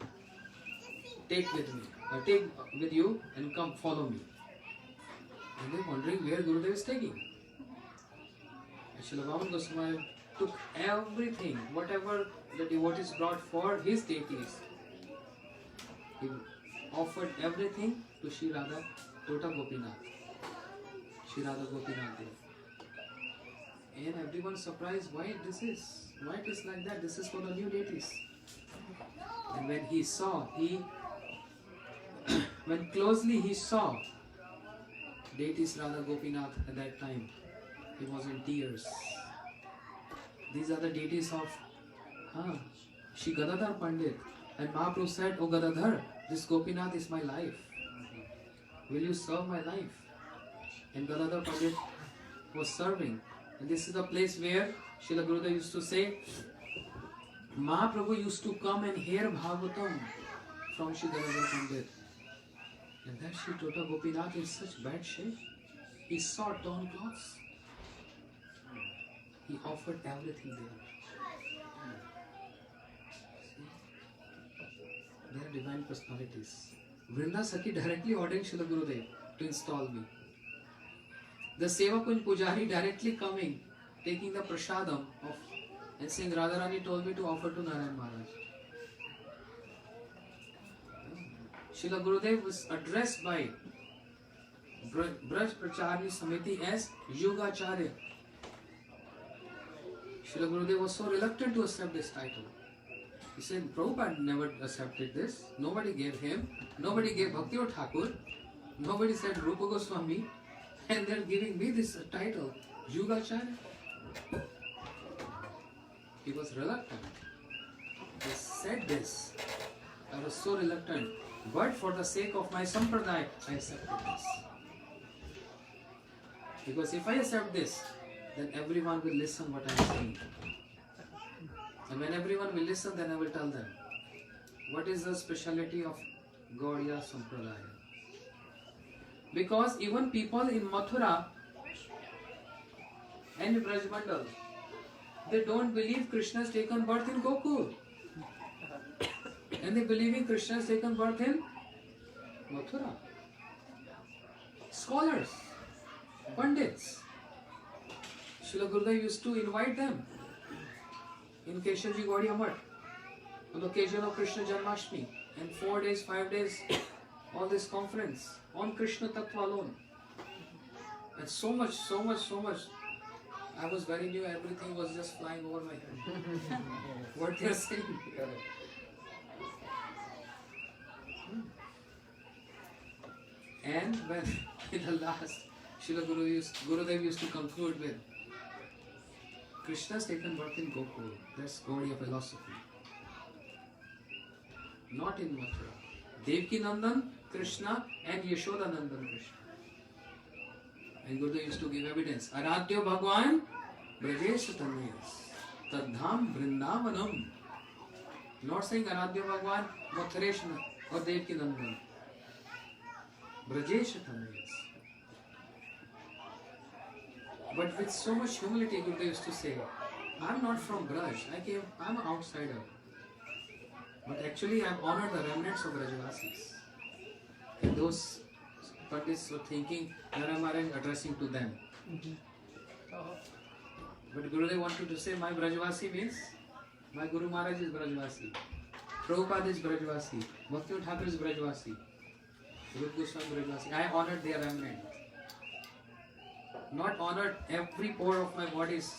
take with me, or take with you and come follow me. And they're wondering where Gurudev is taking. And Srila Bhaman Goswami took everything, whatever the devotees brought for his deities. He offered everything to Shri Radha Tota Gopinath. Shri Radha Gopinath Dev. And everyone surprised why this is. Why it is like that? This is for the new deities. And when he saw, when closely he saw deities Radha Gopinath at that time, he was in tears. These are the deities of Shri Gadadhar Pandit. And Mahaprabhu said, oh Gadadhar, this Gopinath is my life. Will you serve my life? And Gadadhar Pandit was serving. And this is the place where Srila Gurudev used to say, Mahaprabhu used to come and hear Bhagavatam from Shri Gadadhar Pandit. And that Shri Tota Gopinath in such bad shape. He saw torn clothes. He offered everything there. They are divine personalities. Vrinda Sakhi directly ordered Srila Gurudev to install me. The Sevakunj Pujari directly coming, taking the prasadam of and saying, Radharani told me to offer to Narayan Maharaj. Srila Gurudev was addressed by Braj Pracharya Samiti as Yogacharya. Srila Gurudev was so reluctant to accept this title. He said, Prabhupada never accepted this. Nobody gave him. Nobody gave Bhakti Thakur. Nobody said Rupa Goswami. And they're giving me this title, Yogacharya. He was reluctant. He said this. I was so reluctant. But for the sake of my sampradaya, I accepted this. Because if I accept this, then everyone will listen what I am saying. And when everyone will listen, then I will tell them, what is the speciality of Gaudiya Sampradaya? Because even people in Mathura and Brajmandal, they don't believe Krishna has taken birth in Gokul. And they believe in Krishna has taken birth in Mathura. Scholars, Pandits. Srila Gurudev used to invite them in Keshavji Gaudiya Math on the occasion of Krishna Janmashtami, and 4 days, 5 days, all this conference on Krishna Tattva alone. And so much. I was very new, everything was just flying over my head. What they are saying. And when in the last, Srila Gurudev used to conclude with, Krishna has taken birth in Gokul. That's Gaudiya philosophy. Not in Mathura. Devki Nandan Krishna and Yashoda Nandan Krishna. And Gurudev used to give evidence. Aradhyo Bhagwan Brajesh Tanayas Tadham Vrindavanam. Not saying Aradhyo Bhagwan Mathureshna or Devki Nandan. Brajesh Tanayas. But with so much humility, Gurudev used to say, I'm not from Braj, I'm an outsider. But actually, I've honored the remnants of Brajvasis. And those Pandits were thinking, Nara Maharaj addressing to them. But Gurudev wanted to say, my Brajvasi means, my Guru Maharaj is Brajvasi. Prabhupada is Brajvasi. Bhaktivinoda Thakur is Brajvasi. Rupa Goswami Brajvasi. I honored their remnant. Not honored, every pore of my body is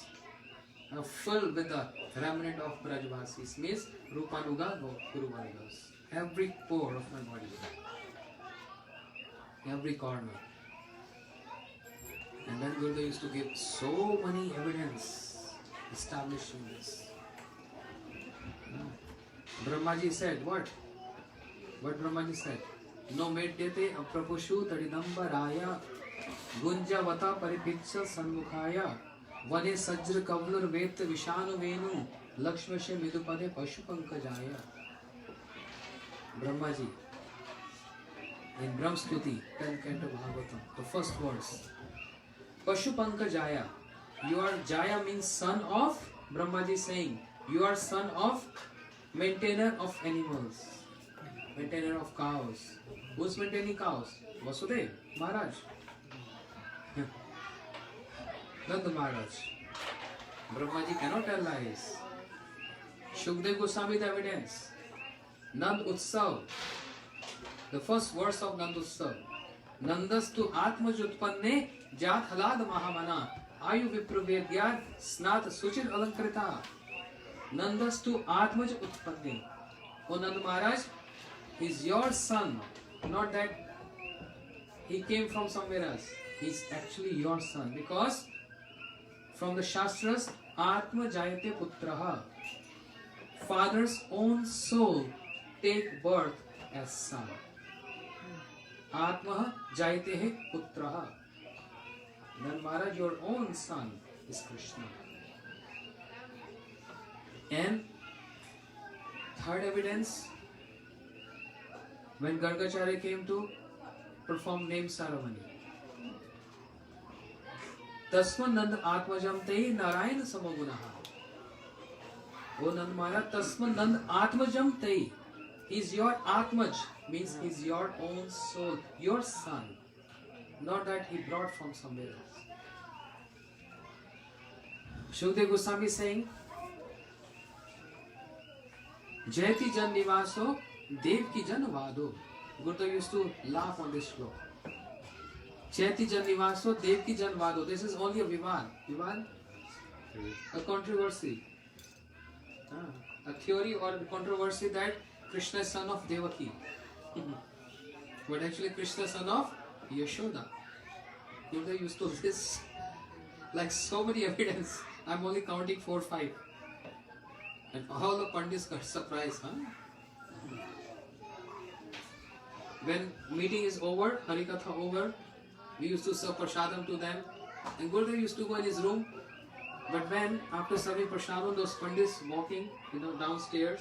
filled with the remnant of Brajvasis. Means Rupanuga Guru Vargas. Every pore of my body. Every corner. And then Gurudev used to give so many evidence establishing this. Brahmaji said, what? What Brahmaji said? No medyate aprapushu tadidambaraya gunjavata paripitsa sanmukhaya vane sajra kavlur vet vishanu venu lakshmashe midupade pashupankajaya. Brahmaji in Brahmstuti 10th canto Bhagavatam, the first verse, Pashupankajaya. You are Jaya means son of, Brahmaji saying, you are son of maintainer of animals, maintainer of cows. Who's maintaining cows? Vasudev, Maharaj. Nanda Maharaj. Brahmaji cannot tell lies. Shukdev Goswami the evidence. Nand Utsav. The first verse of Nand Utsav. Nandastu Atmaj Utpanne Jat Halad Mahamana Ayu Vipravedyad Snat Suchir Alankrita. Nandastu Atmaj Utpanne. O Nand Maharaj is your son. Not that he came from somewhere else. He is actually your son. Because from the Shastras, Atma Jayate Putraha. Father's own soul take birth as son. Atma Jayate Putraha. Then Maharaj, your own son is Krishna. And third evidence, when Gargacharya came to perform name ceremony, Tasman Nand Atmajam Te Narayan Samagunaha. O Nand Maharaj, Tasman Nand Atmajam Te. He is your Atmaj, means he is your own soul, your son. Not that he brought from somewhere else. Shukdev Goswami saying, Jayati Jan Nivaso, Dev ki Jan Vado. Gurudev used to laugh on this floor. Jayati Jan Nivaso, Dev ki Jan Vado. This is only a Vivad. Vivad? A controversy. A theory or a controversy that Krishna is son of Devaki. But actually Krishna is son of Yashoda. Gurudev used to this like so many evidence. I'm only counting 4 or 5. And all the Pandits got surprised, huh? When meeting is over, Harikatha over, we used to serve prasadam to them. And Gurudev used to go in his room. But when, after serving prasadam, those pandits walking, downstairs,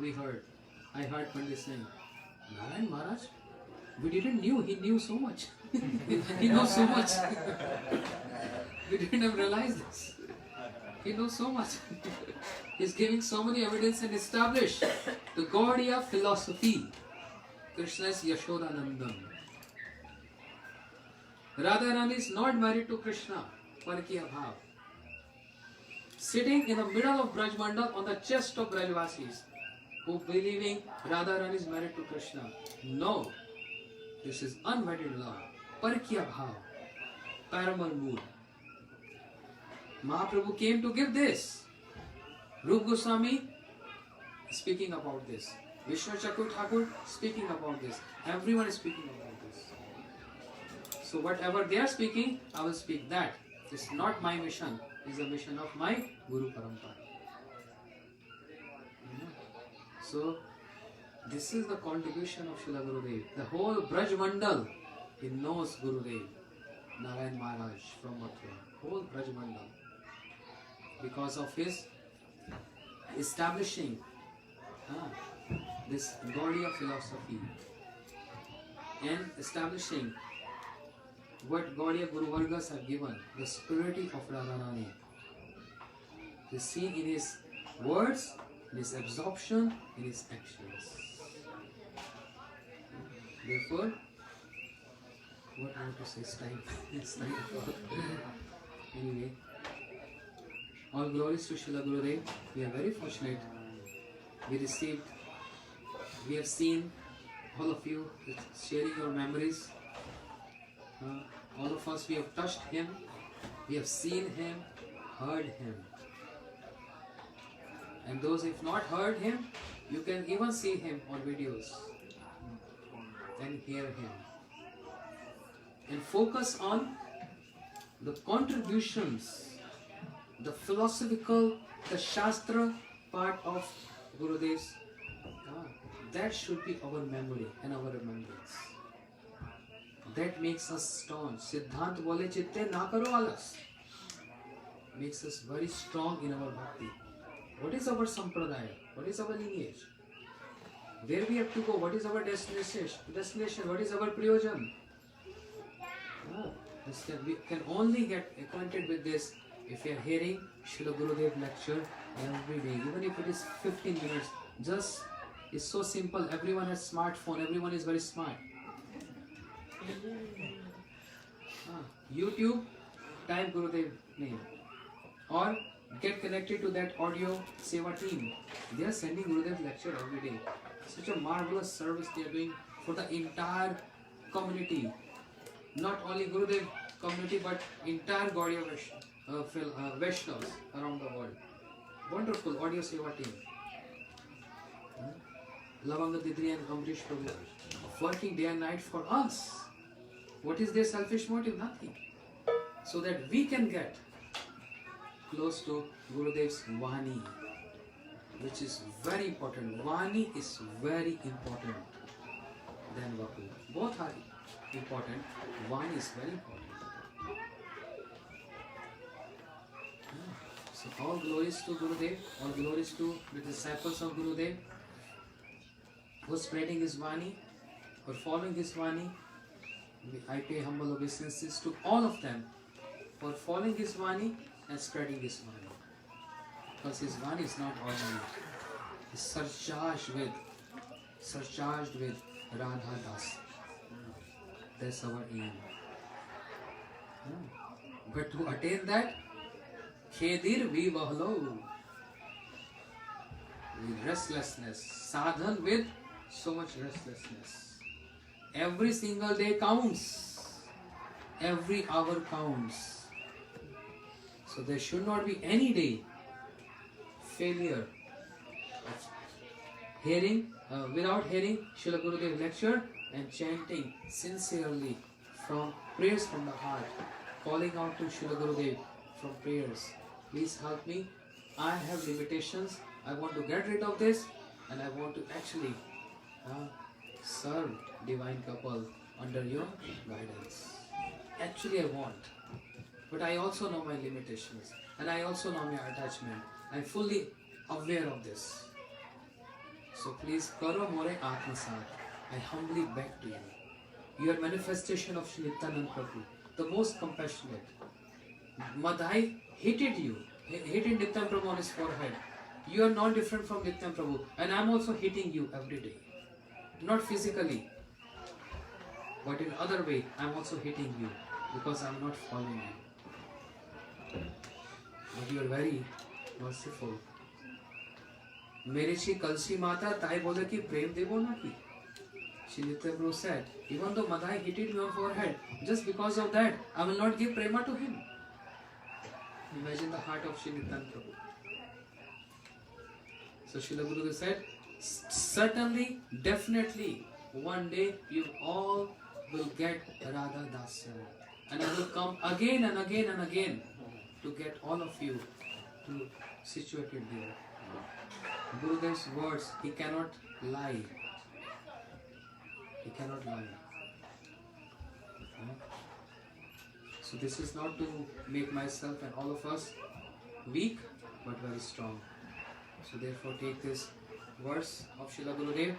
I heard pandits saying, Narayan Maharaj, we didn't knew, he knew so much. He knows so much. We didn't have realized this. He knows so much. He's giving so many evidence and establish the Gaudiya philosophy. Krishna's Yashodanandam. Radharani is not married to Krishna. Parkiya bhav. Sitting in the middle of Braj Mandal on the chest of Brajvasis, who believing Radharani is married to Krishna. No. This is unwedded love. Parkiya bhav. Paramal mood. Mahaprabhu came to give this. Rup Goswami speaking about this. Vishnu Chakur Thakur speaking about this. Everyone is speaking about this. So whatever they are speaking, I will speak that. It's not my mission. It's the mission of my Guru Parampara. So this is the contribution of Srila Gurudev. The whole Braj Mandal, he knows Gurudev, Narayan Maharaj from Mathura. Whole Braj Mandal. Because of his establishing this Gaudiya philosophy and establishing what Gaudiya Guru Vargas have given, the spirituality of Radharani. Is seen in his words, in his absorption, in his actions. Therefore, what I want to say is time. It's time. Anyway, all glories to Srila Gurudev. We are very fortunate. We have seen all of you sharing your memories. All of us, we have touched him. We have seen him, heard him. And those who have not heard him, you can even see him on videos and hear him. And focus on the contributions, the philosophical, the Shastra part of Gurudev's. That should be our memory and our remembrance. That makes us strong. Siddhanti bole chitte na karo alas. Makes us very strong in our bhakti. What is our sampradaya? What is our lineage? Where we have to go? What is our destination? What is our prayojan? We can only get acquainted with this if we are hearing Srila Gurudev lecture every day. Even if it is 15 minutes. Just, it's so simple. Everyone has smartphone. Everyone is very smart. YouTube, type Gurudev name. Or get connected to that audio seva team. They are sending Gurudev lecture every day. Such a marvelous service they are doing for the entire community. Not only Gurudev community, but entire Gaudiya Vaishnavas around the world. Wonderful audio seva team. Lavanga Didri and Amrish Prabhu working day and night for us. What is their selfish motive? Nothing. So that we can get close to Gurudev's Vani, which is very important. Vani is very important than Vapu. Both are important. Vani is very important. So all glories to Gurudev, all glories to the disciples of Gurudev who are spreading his Vani or following his Vani. I pay humble obeisances to all of them for following his Vani and spreading his Vani. Because his Vani is not ordinary. It's surcharged with Radha Das. That's our aim. But to attain that, Khedir Vivahlo, with restlessness, sadhan with so much restlessness. Every single day counts. Every hour counts. So there should not be any day failure of hearing, without hearing Srila Gurudev lecture and chanting sincerely from prayers from the heart, calling out to Srila Gurudev from prayers. Please help me. I have limitations. I want to get rid of this and I want to actually serve divine couple under your guidance. Actually, I want, but I also know my limitations and I also know my attachment. I'm fully aware of this. So please, karo more atmasat. I humbly beg to you. You are manifestation of Sri Nityananda Prabhu, the most compassionate. Madhai hated you, hated Nityananda Prabhu on his forehead. You are not different from Nityananda Prabhu, and I am also hating you every day. Not physically, but in other way, I am also hating you because I am not following you. But you are very merciful. मेरी कलसी माता ताई बोले कि प्रेम देवो ना की. Shri Nityananda Prabhu said, even though Madhai hated me on forehead, just because of that, I will not give prema to him. Imagine the heart of Shri Nityananda Prabhu. So Srila Gurudev said, certainly, definitely, one day you all will get Radha Dasya. And I will come again and again and again to get all of you to situated there. Gurudev's words, he cannot lie. He cannot lie. So this is not to make myself and all of us weak, but very strong. So therefore take this verse of Srila Gurudev.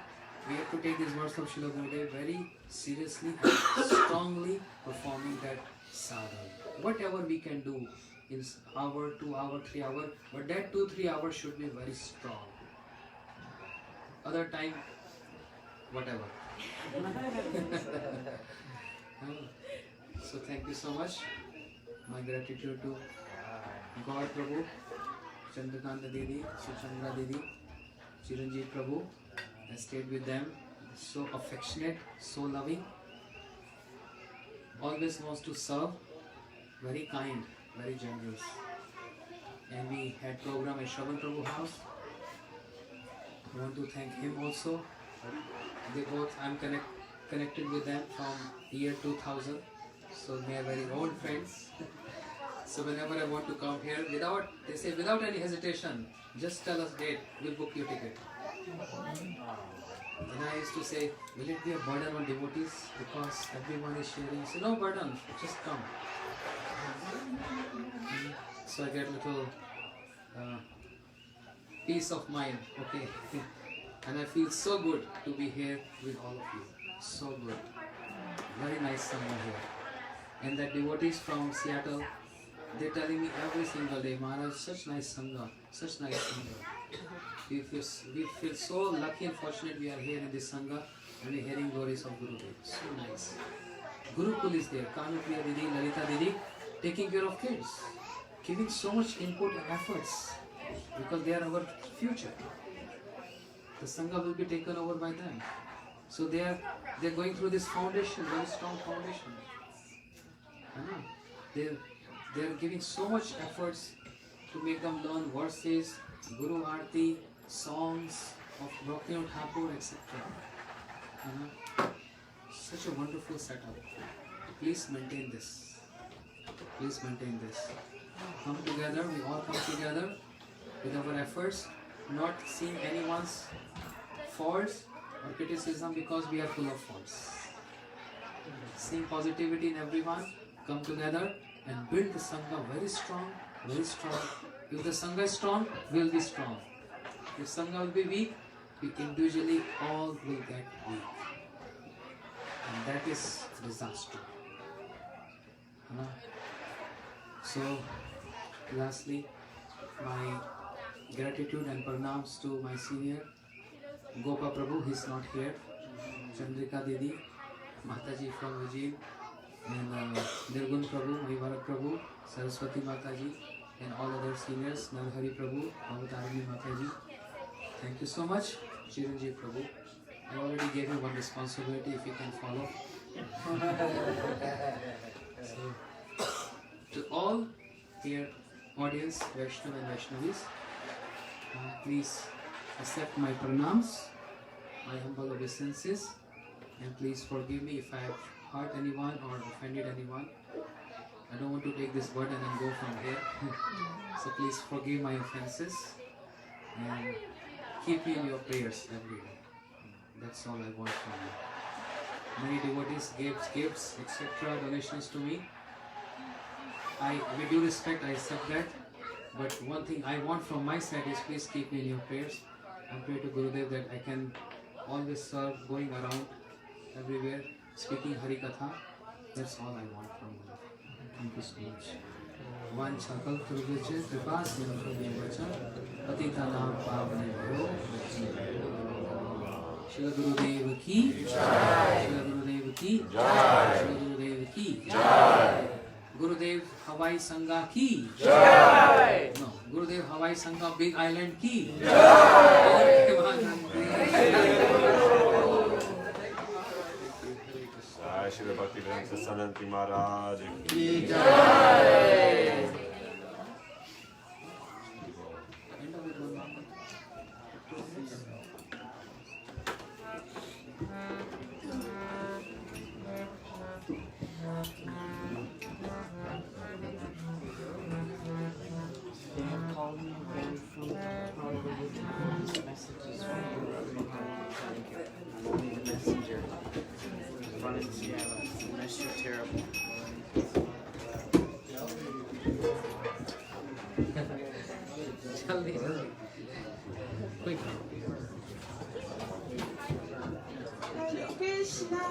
We have to take this verse of Srila Gurudev very seriously and strongly performing that sadhana. Whatever we can do in hour, 2 hour, 3 hour, but that 2-3 hours should be very strong. Other time, whatever. So thank you so much. My gratitude to God Prabhu, Chandrakanta Didi, Suchandra Didi, Chiranjeev Prabhu. I stayed with them. So affectionate, so loving. Always wants to serve. Very kind, very generous. And we had program at Shravan Prabhu house. I want to thank him also. They both, I'm connected with them from year 2000. So they are very old friends. So whenever I want to come here, they say without any hesitation, just tell us date, we'll book your ticket. And I used to say, will it be a burden on devotees because everyone is sharing? So no burden, just come. So I get a little peace of mind, okay. And I feel so good to be here with all of you. So good. Very nice summer here. And the devotees from Seattle, they're telling me every single day, Maharaj, such nice sangha, such nice sangha. We feel so lucky and fortunate we are here in this sangha and we're hearing glories of Gurudev. So nice. Gurukul is there, Kanupriya Didi, Lalita Didi, taking care of kids, giving so much input and efforts because they are our future. The sangha will be taken over by them. So they're going through this foundation, very strong foundation. They're giving so much efforts to make them learn verses, Guru Arti, songs of Bhakti Thakur, etc. Such a wonderful setup. Please maintain this. Please maintain this. Come together, we all come together with our efforts, not seeing anyone's faults or criticism because we are full of faults. Seeing positivity in everyone, come together and build the Sangha very strong, very strong. If the Sangha is strong, we will be strong. If Sangha will be weak, we individually all will get weak. And that is disaster. So, lastly, my gratitude and pranams to my senior, Gopa Prabhu, he is not here, Chandrika Didi, Mataji from Ujjain, and Nirgun Prabhu, Mahibharat Prabhu, Saraswati Mataji, and all other seniors, Narhari Prabhu, Bhavatarani Mataji. Thank you so much, Chiranjeev Prabhu. I already gave you one responsibility if you can follow. So, to all dear audience, Vaishnava and Vaishnavis, please accept my pranams, my humble obeisances, and please forgive me if I have hurt anyone or offended anyone. I don't want to take this burden and go from here. So please forgive my offenses and keep me in your prayers every day. That's all I want from you. Many devotees gave gifts, etc., donations to me. With due respect, I accept that. But one thing I want from my side is please keep me in your prayers and pray to Gurudev that I can always serve, going around everywhere, speaking Harikatha. That's all I want from you. Thank you so much. Vancha kalpurvich kripa sindhuvacha patitanam pavanebhyo Shri Gurudev ki jai. Shri Gurudev ki jai. Shri Gurudev ki jai. Gurudev Hawaii Sangha ki jai. No, Gurudev Hawaii Sangha Big Island ki jai. Jai Shri Bhaktivedanta Siddhanti Maharaj Ki jai. Messages from the messenger. Run in Seattle. Unless you're terrible. Jaldi, quick. Hare Krishna,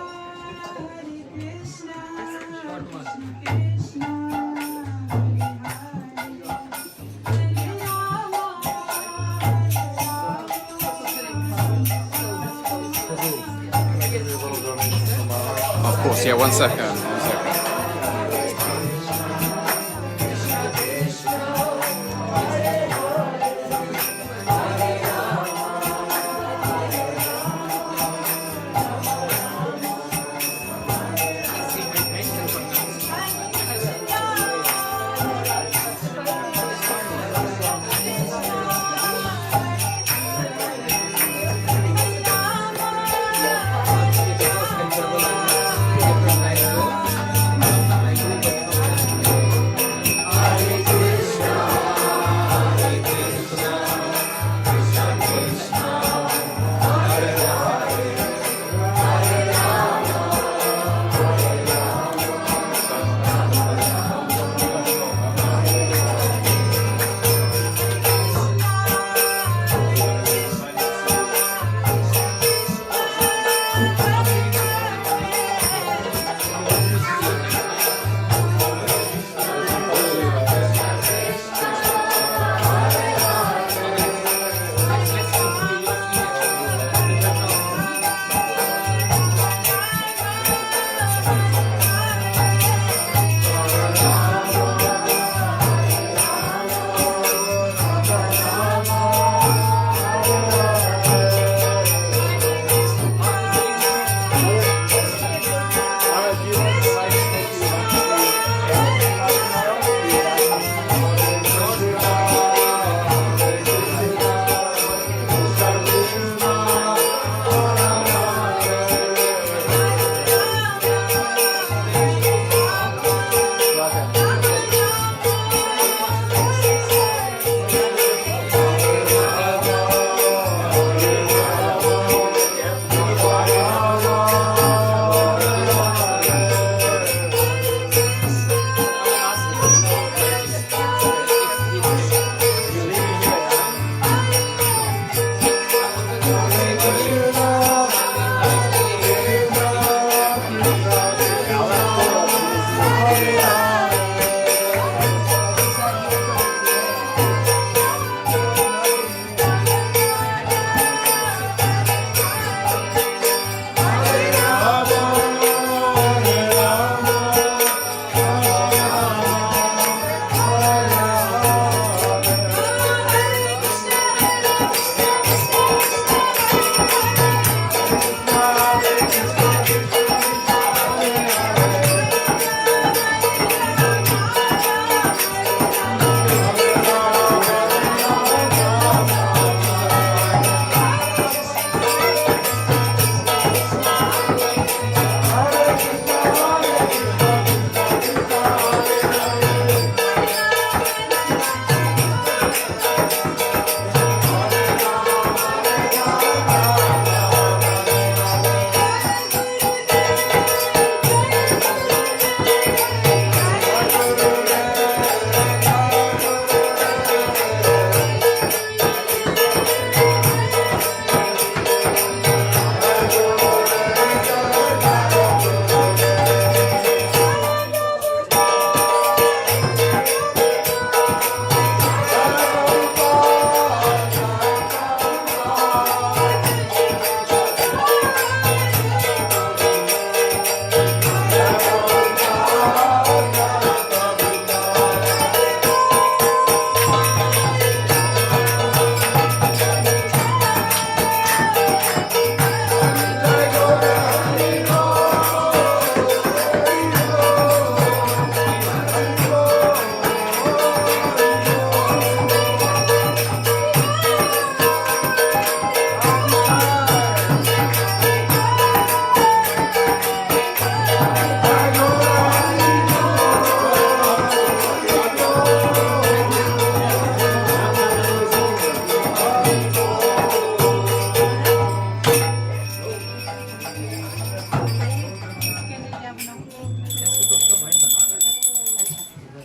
Hare Krishna, Short one. Krishna, Hare Hare, Hare Rama, Of course, yeah, 1 second. 1 second.